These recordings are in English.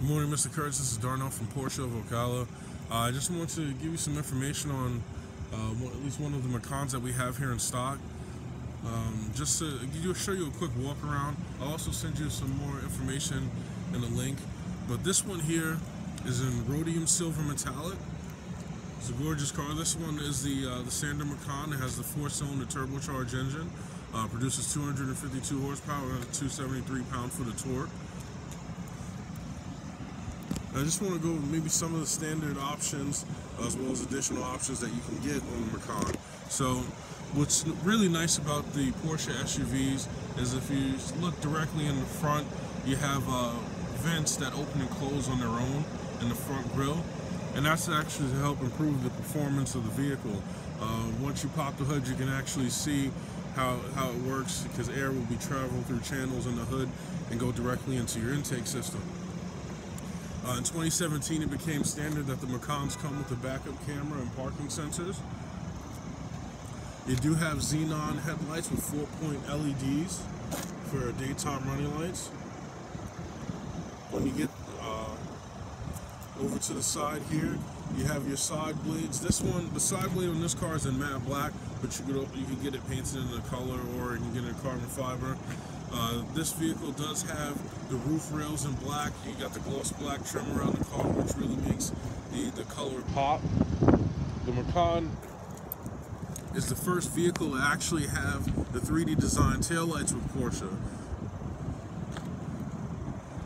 Good morning, Mr. Kurtz. This is Darnell from Porsche of Ocala. I just want to give you some information on at least one of the Macans that we have here in stock. Just to show you a quick walk around. I'll also send you some more information in a link. But this one here is in rhodium silver metallic. It's a gorgeous car. This one is the standard Macan. It has the 4-cylinder turbocharged engine. Produces 252 horsepower and 273 pound-foot of torque. I just want to go maybe some of the standard options as well as additional options that you can get on the Macan. So what's really nice about the Porsche SUVs is if you look directly in the front, you have vents that open and close on their own in the front grille, and that's actually to help improve the performance of the vehicle. Once you pop the hood, you can actually see how it works, because air will be traveling through channels in the hood and go directly into your intake system. In 2017, it became standard that the Macans come with a backup camera and parking sensors. You do have xenon headlights with 4-point LEDs for daytime running lights. When you get over to the side here, you have your side blades. The side blade on this car is in matte black, but you can get it painted in a color, or you can get it in carbon fiber. This vehicle does have the roof rails in black. You got the gloss black trim around the car, which really makes the color pop. The Macan is the first vehicle to actually have the 3D design taillights with Porsche.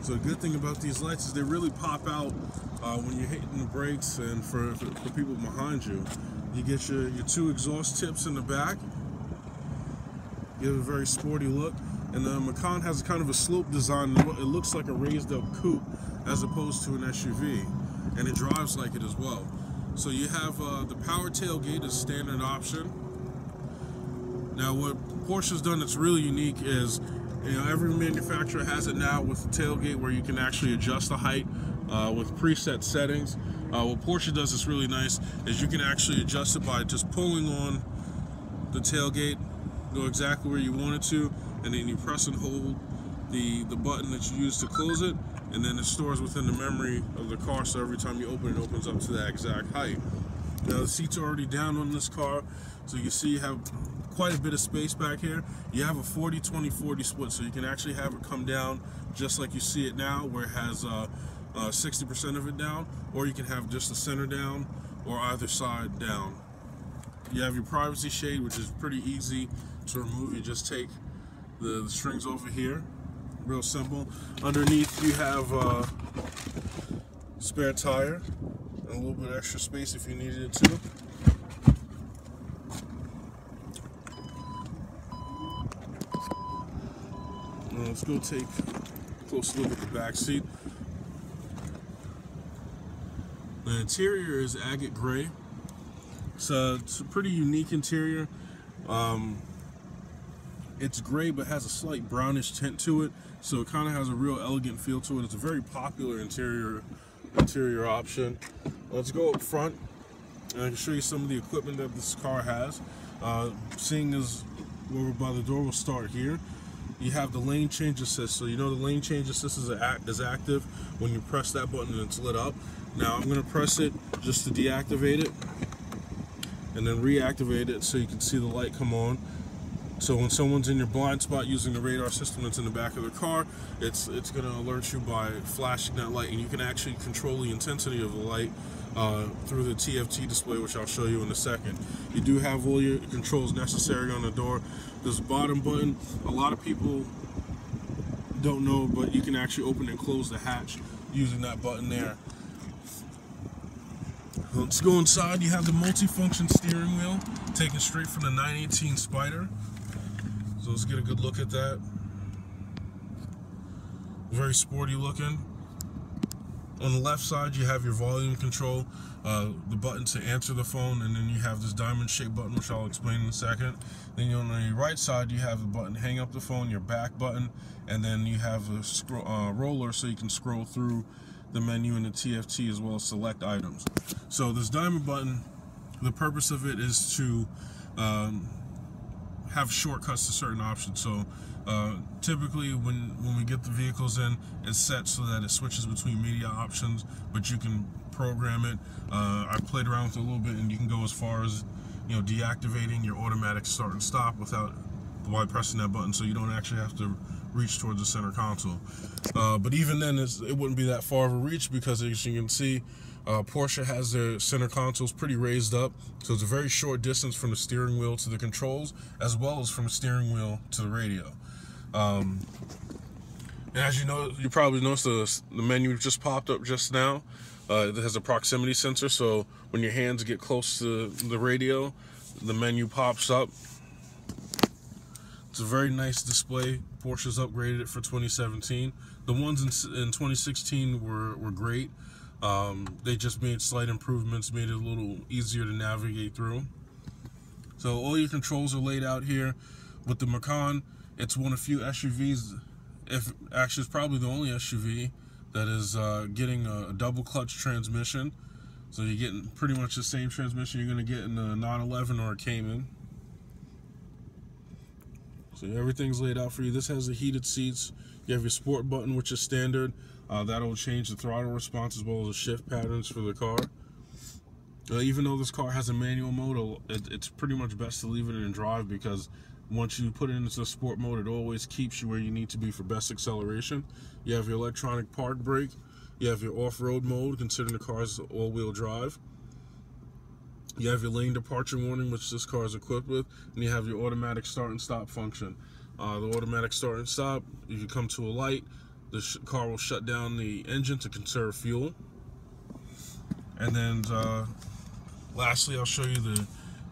So the good thing about these lights is they really pop out when you're hitting the brakes, and for people behind you. You get your 2 exhaust tips in the back. Give a very sporty look. And the Macan has kind of a slope design. It looks like a raised up coupe as opposed to an SUV, and it drives like it as well. So you have the power tailgate as standard option. Now what Porsche's done that's really unique is, every manufacturer has it now with the tailgate where you can actually adjust the height with preset settings. What Porsche does that's really nice is you can actually adjust it by just pulling on the tailgate, go exactly where you want it to, and then you press and hold the button that you use to close it, and then it stores within the memory of the car, so every time you open it, opens up to that exact height. Now the seats are already down on this car, so you can see you have quite a bit of space back here. You have a 40-20-40 split, so you can actually have it come down just like you see it now, where it has 60% of it down, or you can have just the center down or either side down. You have your privacy shade, which is pretty easy to remove. You just take the strings over here, real simple. Underneath you have spare tire and a little bit extra space if you needed it to. Now let's go take a close look at the back seat. The interior is agate gray. It's a pretty unique interior. It's gray but has a slight brownish tint to it, so it kind of has a real elegant feel to it. It's a very popular interior option. Let's go up front and I can show you some of the equipment that this car has. Seeing as we're by the door, we'll start here. You have the lane change assist, so you know the lane change assist is active when you press that button and it's lit up. Now I'm going to press it just to deactivate it, and then reactivate it so you can see the light come on. So when someone's in your blind spot using the radar system that's in the back of the car, it's going to alert you by flashing that light, and you can actually control the intensity of the light through the TFT display, which I'll show you in a second. You do have all your controls necessary on the door. There's a bottom button. A lot of people don't know, but you can actually open and close the hatch using that button there. Let's go inside. You have the multi-function steering wheel taken straight from the 918 Spider. So let's get a good look at that. Very sporty looking. On the left side you have your volume control, the button to answer the phone, and then you have this diamond shaped button, which I'll explain in a second. Then on the right side you have the button to hang up the phone, your back button, and then you have the roller so you can scroll through the menu and the TFT as well as select items. So this diamond button, the purpose of it is to have shortcuts to certain options. So typically when we get the vehicles in, it's set so that it switches between media options, but you can program it. I played around with it a little bit, and you can go as far as, you know, deactivating your automatic start and stop while pressing that button, so you don't actually have to reach towards the center console. But even then, it wouldn't be that far of a reach, because as you can see, Porsche has their center consoles pretty raised up, so it's a very short distance from the steering wheel to the controls, as well as from the steering wheel to the radio. And as you know, you probably noticed the menu just popped up just now. It has a proximity sensor, so when your hands get close to the radio, the menu pops up. It's a very nice display. Porsche's upgraded it for 2017. The ones in 2016 were great. They just made slight improvements, made it a little easier to navigate through. So all your controls are laid out here. With the Macan, it's one of few SUVs, actually it's probably the only SUV that is getting a double clutch transmission. So you're getting pretty much the same transmission you're going to get in a 911 or a Cayman. So everything's laid out for you. This has the heated seats. You have your sport button, which is standard. That'll change the throttle response as well as the shift patterns for the car. Even though this car has a manual mode, it's pretty much best to leave it in drive, because once you put it into the sport mode, it always keeps you where you need to be for best acceleration. You have your electronic park brake. You have your off-road mode, considering the car's all-wheel drive. You have your lane departure warning, which this car is equipped with, and you have your automatic start and stop function. The automatic start and stop, if you come to a light, the car will shut down the engine to conserve fuel. And then lastly, I'll show you the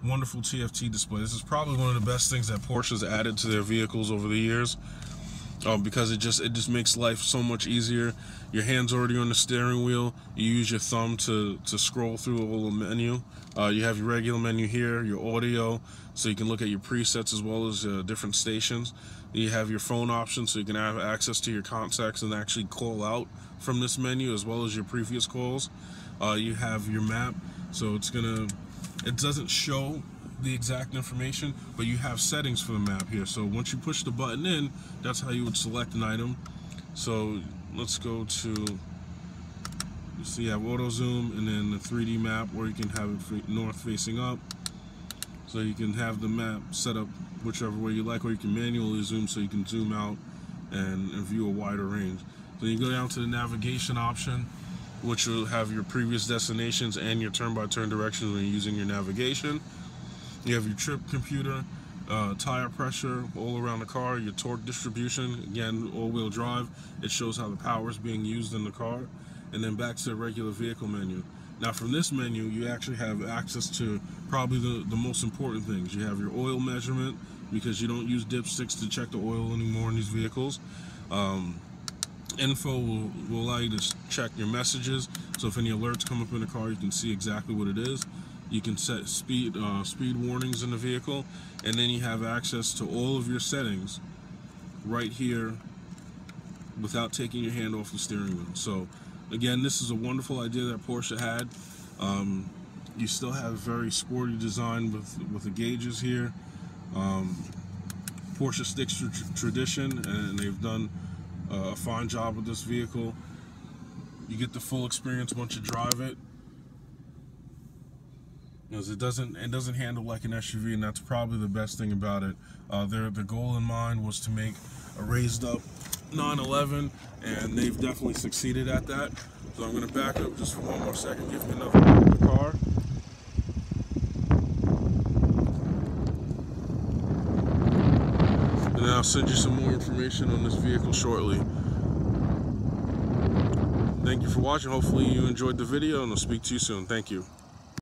wonderful TFT display. This is probably one of the best things that Porsche's added to their vehicles over the years, because it just makes life so much easier. Your hand's already on the steering wheel. You use your thumb to scroll through a little menu. You have your regular menu here, your audio, so you can look at your presets as well as different stations. You have your phone option, so you can have access to your contacts and actually call out from this menu as well as your previous calls. You have your map, so it doesn't show the exact information, but you have settings for the map here. So once you push the button in, that's how you would select an item. So let's go to, you see you have auto zoom and then the 3D map, or you can have it north facing up. So you can have the map set up whichever way you like, or you can manually zoom so you can zoom out and view a wider range. So you go down to the navigation option, which will have your previous destinations and your turn-by-turn directions when you're using your navigation. You have your trip computer, tire pressure all around the car, your torque distribution, again, all-wheel drive. It shows how the power is being used in the car. And then back to the regular vehicle menu. Now from this menu, you actually have access to probably the most important things. You have your oil measurement, because you don't use dipsticks to check the oil anymore in these vehicles. Info will allow you to check your messages, so if any alerts come up in the car, you can see exactly what it is. You can set speed warnings in the vehicle, and then you have access to all of your settings right here without taking your hand off the steering wheel. So again, this is a wonderful idea that Porsche had. You still have very sporty design with the gauges here. Porsche sticks to tradition, and they've done a fine job with this vehicle. You get the full experience once you drive it, because it doesn't handle like an SUV, and that's probably the best thing about it. Their goal in mind was to make a raised up 911, and they've definitely succeeded at that. So I'm going to back up just for one more second, give me another look at the car. And then I'll send you some more information on this vehicle shortly. Thank you for watching. Hopefully you enjoyed the video, and I'll speak to you soon. Thank you.